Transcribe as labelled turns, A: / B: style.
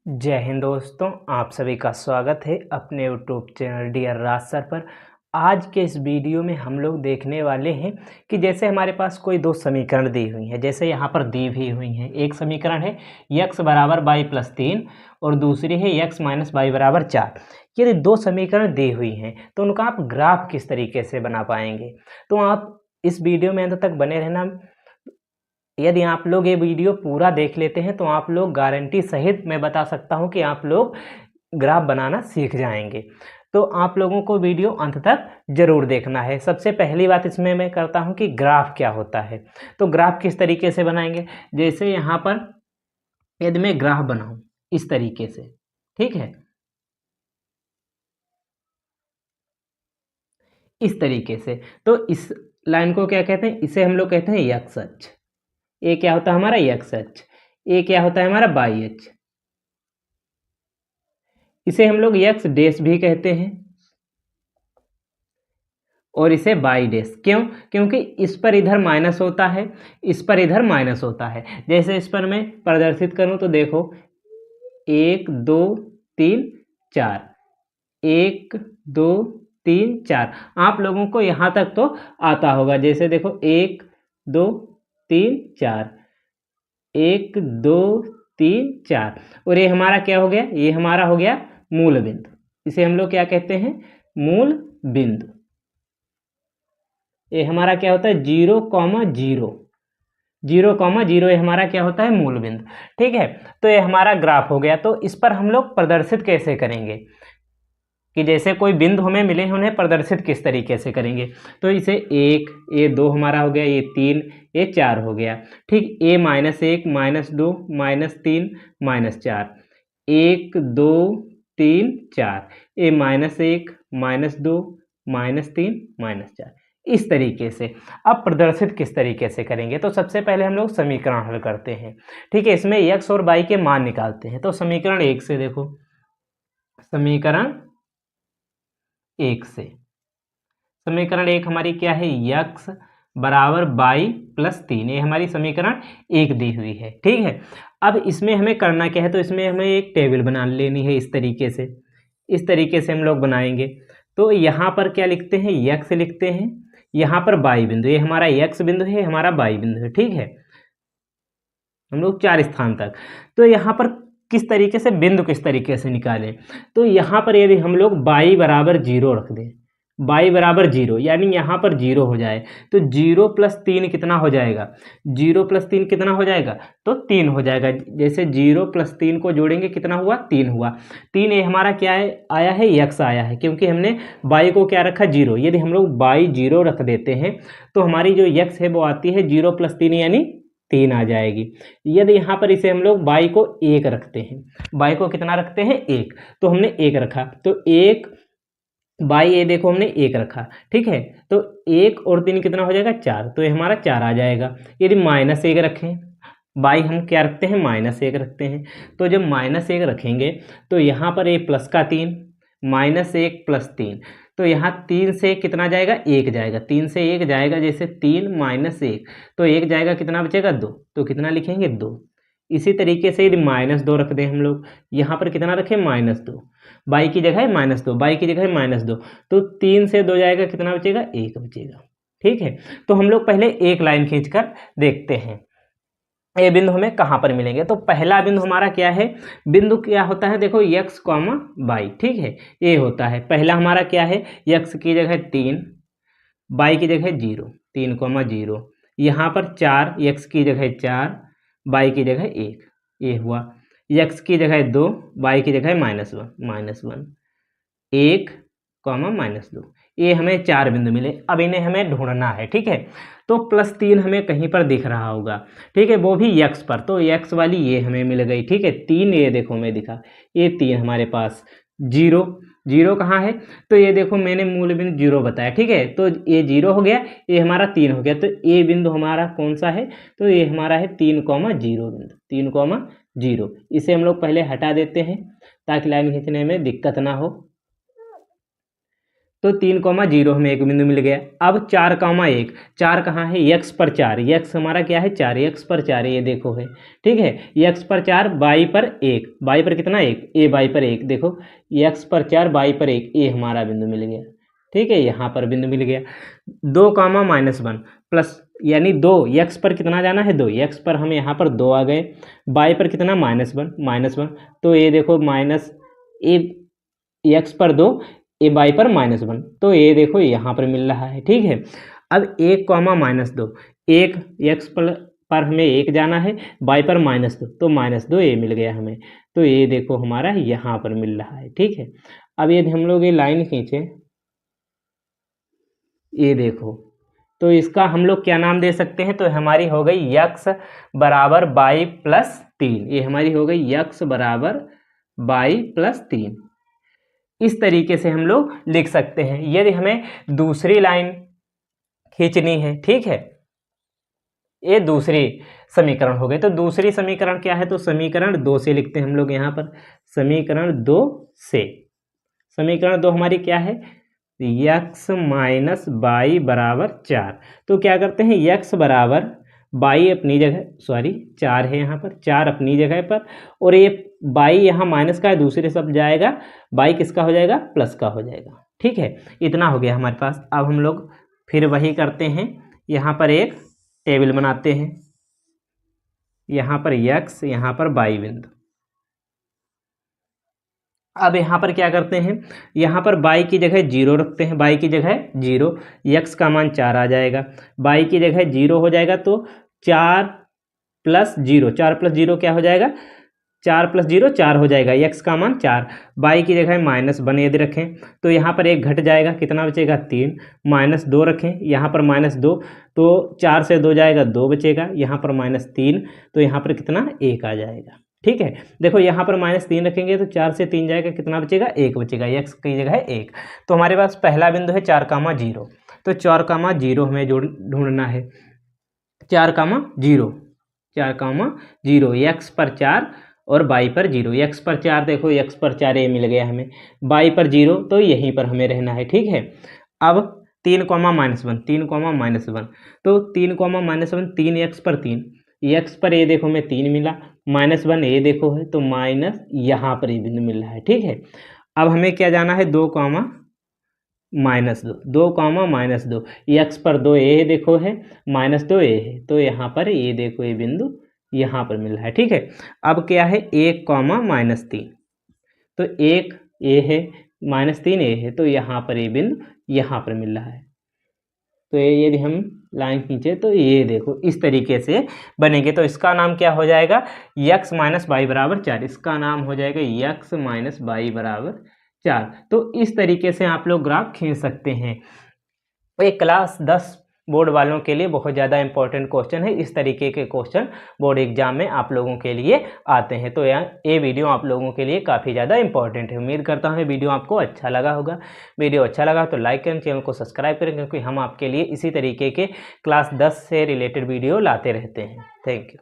A: जय हिंद दोस्तों, आप सभी का स्वागत है अपने यूट्यूब चैनल डियर राज सर पर। आज के इस वीडियो में हम लोग देखने वाले हैं कि जैसे हमारे पास कोई दो समीकरण दी हुई हैं, जैसे यहाँ पर दी भी हुई हैं। एक समीकरण है x बराबर बाई प्लस 3 और दूसरी है x माइनस बाई बराबर 4। यदि दो समीकरण दी हुई हैं तो उनका आप ग्राफ किस तरीके से बना पाएंगे, तो आप इस वीडियो में अंत तक बने रहना। यदि आप लोग ये वीडियो पूरा देख लेते हैं तो आप लोग गारंटी सहित मैं बता सकता हूं कि आप लोग ग्राफ बनाना सीख जाएंगे। तो आप लोगों को वीडियो अंत तक जरूर देखना है। सबसे पहली बात इसमें मैं करता हूं कि ग्राफ क्या होता है। तो ग्राफ किस तरीके से बनाएंगे, जैसे यहाँ पर यदि मैं ग्राफ बनाऊं इस तरीके से, ठीक है, इस तरीके से, तो इस लाइन को क्या कहते हैं, इसे हम लोग कहते हैं एक्स अक्ष। ये क्या होता है हमारा एक्स अक्ष, ये क्या होता है हमारा वाई अक्ष। इसे हम लोग एक्स डैश भी कहते हैं और इसे वाई डैश। क्यों? क्योंकि इस पर इधर माइनस होता है, इस पर इधर माइनस होता है। जैसे इस पर मैं प्रदर्शित करूं तो देखो 1 2 3 4, 1 2 3 4। आप लोगों को यहां तक तो आता होगा। जैसे देखो 1 2 3 4, 1 2 3 4, और ये हमारा क्या हो गया, ये हमारा हो गया मूल बिंदु। इसे हम लोग क्या कहते हैं, मूल बिंदु। ये हमारा क्या होता है 0,0, 0,0, ये हमारा क्या होता है मूल बिंदु। ठीक है, तो ये हमारा ग्राफ हो गया। तो इस पर हम लोग प्रदर्शित कैसे करेंगे कि जैसे कोई बिंदु हमें मिले हैं उन्हें प्रदर्शित किस तरीके से करेंगे। तो इसे 1 ये 2 हमारा हो गया, ये 3 ये 4 हो गया। ठीक, a -1 -2 -3 -4, 1 2 3 4, a -1 -2 -3 -4, इस तरीके से। अब प्रदर्शित किस तरीके से करेंगे, तो सबसे पहले हम लोग समीकरण हल करते हैं। ठीक है, इसमें x और y के मान निकालते हैं। तो समीकरण 1 से देखो, समीकरण 1 से, समीकरण 1 हमारी क्या है, x बराबर बाई प्लस 3, ये हमारी समीकरण 1 दी हुई है। ठीक है, अब इसमें हमें करना क्या है, तो इसमें हमें एक टेबल बना लेनी है। इस तरीके से, इस तरीके से हम लोग बनाएंगे। तो यहाँ पर क्या लिखते हैं, x लिखते हैं, यहाँ पर y बिंदु, ये हमारा x बिंदु है, हमारा y बिंदु है। ठीक है, हम लोग 4 स्थान तक। तो यहाँ पर किस तरीके से बिंदु किस तरीके से निकालें, तो यहाँ पर यदि हम लोग y बराबर 0 रख दें, y बराबर 0 यानी यहाँ पर 0 हो जाए, तो 0 + 3 कितना हो जाएगा, 0 + 3 कितना हो जाएगा, तो 3 हो जाएगा। जैसे 0 + 3 को जोड़ेंगे कितना हुआ, 3 हुआ। 3 ये हमारा क्या है, आया है x आया है, क्योंकि हमने y को क्या रखा 0। यदि हम लोग y 0 रख देते हैं तो हमारी जो x है वो आती है 0 + 3 यानी 3 आ जाएगी। यदि यहाँ पर इसे हम लोग y को 1 रखते हैं, y को कितना रखते हैं 1, तो हमने 1 रखा, तो 1 y, ये देखो हमने 1 रखा। ठीक है, तो 1 और 3 कितना हो जाएगा 4, तो ये हमारा 4 आ जाएगा। यदि -1 रखें, y हम क्या रखते हैं -1 रखते हैं, तो जब -1 रखेंगे तो यहाँ पर ये प्लस का 3, -1 + 3, तो यहाँ 3 से कितना जाएगा, 1 जाएगा, 3 से 1 जाएगा, जैसे 3 -1, तो 1 जाएगा, कितना बचेगा 2, तो कितना लिखेंगे 2। इसी तरीके से यदि -2 रख दें हम लोग, यहाँ पर कितना रखें -2, y की जगह -2, y की जगह -2, तो 3 से 2 जाएगा, कितना बचेगा 1 बचेगा। ठीक है, तो हम लोग पहले एक लाइन खींचकर देखते हैं ये बिंदु हमें कहाँ पर मिलेंगे। तो पहला बिंदु हमारा क्या है, बिंदु क्या होता है, देखो x, y। ठीक है, ये होता है पहला हमारा क्या है, x की जगह 3, y की जगह 0, 3, 0, यहाँ पर 4, x की जगह 4, y की जगह 1, ये हुआ। x की जगह 2, y की जगह -1, 1, -2, ये हमें 4 बिंदु मिले। अब इन्हें हमें ढूंढना है। ठीक है, तो +3 हमें कहीं पर दिख रहा होगा, ठीक है, वो भी x पर, तो x वाली ये हमें मिल गई। ठीक है, 3 ये देखो मैं दिखा, ये 3 हमारे पास। 0, 0 कहाँ है, तो ये देखो मैंने मूल बिंदु 0 बताया। ठीक है, तो ये 0 हो गया, ये हमारा 3 हो गया, तो ये बिंदु हमारा कौन सा है, तो ये हमारा है 3, 0 बिंदु, 3, 0। इसे हम लोग पहले हटा देते हैं ताकि लाइन खींचने में दिक्कत ना हो। तो 3,0 हमें एक बिंदु मिल गया। अब 4,1, 4 कहाँ है, x पर 4, x हमारा क्या है 4, x पर 4 ये देखो है, ठीक है, x पर 4, y पर 1, y पर कितना 1, a y पर 1, देखो x पर 4 y पर 1, ये हमारा बिंदु मिल गया, ठीक है, यहाँ पर बिंदु मिल गया। 2,-1 प्लस यानी 2, x पर कितना जाना है 2, x पर हम यहाँ पर 2 आ गए, y पर कितना -1, तो ये देखो माइनस ए x पर 2, ए बाई पर -1, तो ये देखो यहाँ पर मिल रहा है, ठीक है। अब 1,-2, 1 x पर हमें 1 जाना है, बाई पर -2, तो -2 ये मिल गया हमें, तो ये देखो हमारा यहाँ पर मिल रहा है, ठीक है। अब यदि हम लोग ये लाइन खींचे, ये देखो, तो इसका हम लोग क्या नाम दे सकते हैं, तो हमारी हो गई x बराबर y प्लस 3, ये हमारी हो गई x बराबर y प्लस 3। इस तरीके से हम लोग लिख सकते हैं। यदि हमें दूसरी लाइन खींचनी है, ठीक है, ये दूसरी समीकरण हो गई, तो दूसरी समीकरण क्या है, तो समीकरण 2 से लिखते हैं हम लोग यहाँ पर, समीकरण 2 से, समीकरण 2 हमारी क्या है, x माइनस y बराबर 4, तो क्या करते हैं x बराबर y अपनी जगह, सॉरी 4 है यहाँ पर, 4 अपनी जगह पर, और ये y यहाँ माइनस का है, दूसरे सब जाएगा, y किसका हो जाएगा, प्लस का हो जाएगा, ठीक है। इतना हो गया हमारे पास। अब हम लोग फिर वही करते हैं, यहाँ पर एक टेबल बनाते हैं, यहाँ पर x, यहाँ पर y बिंदु। अब यहाँ पर क्या करते हैं, यहाँ पर y की जगह 0 रखते हैं, y की जगह 0, x का मान 4 आ जाएगा, y की जगह 0 हो जाएगा, तो 4 प्लस 0, 4 प्लस 0 क्या हो जाएगा, 4 प्लस 0 4 हो जाएगा, x का मान 4, y की जगह -1 यदि रखें तो यहाँ पर 1 घट जाएगा, कितना बचेगा 3, -2 रखें, यहाँ पर -2, तो 4 से 2 जाएगा, 2 बचेगा, यहाँ पर -3, तो यहाँ पर कितना 1 आ जाएगा, ठीक है। देखो यहाँ पर -3 रखेंगे तो 4 से 3 जाएगा, कितना बचेगा 1 बचेगा, x की जगह 1। तो हमारे पास पहला बिंदु है 4,0, तो 4,0 हमें ढूंढना है, 4,0, 4,0, x पर 4 और y पर 0, x पर 4 देखो, x पर 4 ये मिल गया हमें, y पर 0, तो यहीं पर हमें रहना है, ठीक है। अब 3,-1, 3,-1, तो 3,-1, 3x पर 3, x पर ये देखो हमें 3 मिला, -1 ये देखो है, तो माइनस यहाँ पर ये बिंदु मिल रहा है, ठीक है। अब हमें क्या जाना है, 2, -2, x पर 2 ये देखो है, -2 ये है, तो यहाँ पर ये देखो ये बिंदु यहाँ पर मिल रहा है, ठीक है। अब क्या है 1, -3, तो 1 ये है, -3 ये है, तो यहाँ पर ये बिंदु यहाँ पर मिल रहा है। तो ये यदि हम लाइन खींचे तो ये देखो इस तरीके से बनेंगे, तो इसका नाम क्या हो जाएगा, x माइनस y बराबर 4, इसका नाम हो जाएगा x माइनस y बराबर 4। तो इस तरीके से आप लोग ग्राफ खींच सकते हैं। एक क्लास 10 बोर्ड वालों के लिए बहुत ज़्यादा इंपॉर्टेंट क्वेश्चन है, इस तरीके के क्वेश्चन बोर्ड एग्जाम में आप लोगों के लिए आते हैं। तो ये वीडियो आप लोगों के लिए काफ़ी ज़्यादा इंपॉर्टेंट है। उम्मीद करता हूँ वीडियो आपको अच्छा लगा होगा। वीडियो अच्छा लगा तो लाइक करें, चैनल को सब्सक्राइब करें, क्योंकि हम आपके लिए इसी तरीके के क्लास 10 से रिलेटेड वीडियो लाते रहते हैं। Thank you.